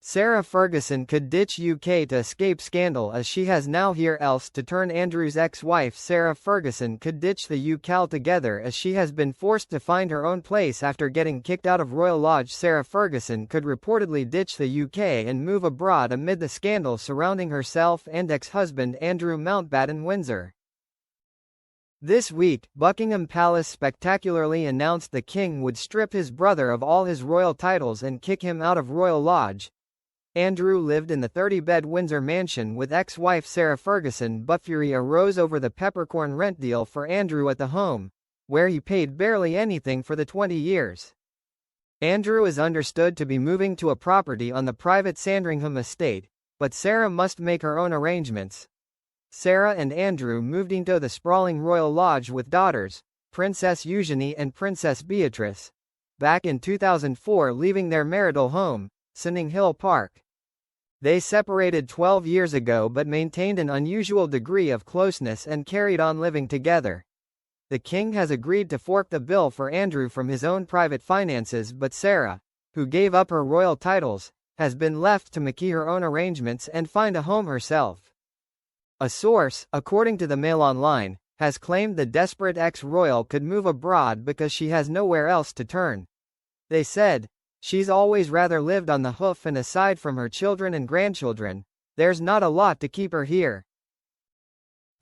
Sarah Ferguson could ditch UK to escape scandal as she has now here else to turn. Andrew's ex-wife Sarah Ferguson could ditch the UK altogether as she has been forced to find her own place after getting kicked out of Royal Lodge. Sarah Ferguson could reportedly ditch the UK and move abroad amid the scandal surrounding herself and ex-husband Andrew Mountbatten-Windsor. This week, Buckingham Palace spectacularly announced the king would strip his brother of all his royal titles and kick him out of Royal Lodge. Andrew lived in the 30-bed Windsor mansion with ex-wife Sarah Ferguson, but fury arose over the peppercorn rent deal for Andrew at the home, where he paid barely anything for the 20 years. Andrew is understood to be moving to a property on the private Sandringham estate, but Sarah must make her own arrangements. Sarah and Andrew moved into the sprawling Royal Lodge with daughters, Princess Eugenie and Princess Beatrice, back in 2004, leaving their marital home, Sunning Hill Park. They separated 12 years ago but maintained an unusual degree of closeness and carried on living together. The king has agreed to fork the bill for Andrew from his own private finances, but Sarah, who gave up her royal titles, has been left to make her own arrangements and find a home herself. A source, according to the Mail Online, has claimed the desperate ex-royal could move abroad because she has nowhere else to turn. They said, "She's always rather lived on the hoof, and aside from her children and grandchildren, there's not a lot to keep her here."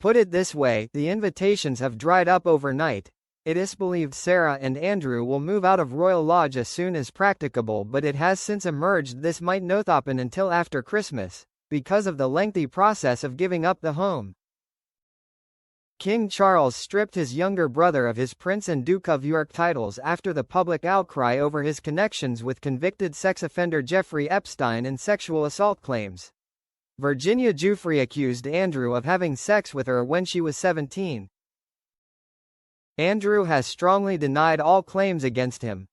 Put it this way, the invitations have dried up overnight. It is believed Sarah and Andrew will move out of Royal Lodge as soon as practicable, but it has since emerged this might not happen until after Christmas, because of the lengthy process of giving up the home. King Charles stripped his younger brother of his Prince and Duke of York titles after the public outcry over his connections with convicted sex offender Jeffrey Epstein and sexual assault claims. Virginia Giuffre accused Andrew of having sex with her when she was 17. Andrew has strongly denied all claims against him.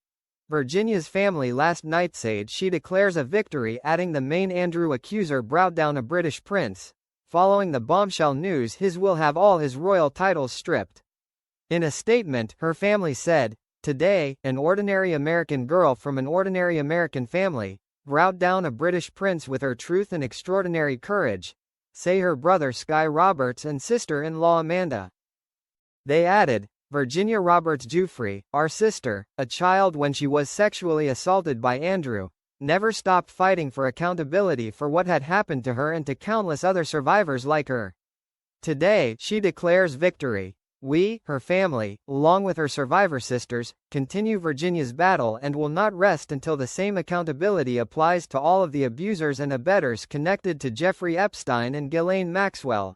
Virginia's family last night said she declares a victory, adding the main Andrew accuser brought down a British prince. Following the bombshell news, his will have all his royal titles stripped. In a statement, her family said, "Today, an ordinary American girl from an ordinary American family brought down a British prince with her truth and extraordinary courage," say her brother Sky Roberts and sister-in-law Amanda. They added, "Virginia Roberts Giuffre, our sister, a child when she was sexually assaulted by Andrew, never stopped fighting for accountability for what had happened to her and to countless other survivors like her. Today, she declares victory. We, her family, along with her survivor sisters, continue Virginia's battle and will not rest until the same accountability applies to all of the abusers and abettors connected to Jeffrey Epstein and Ghislaine Maxwell."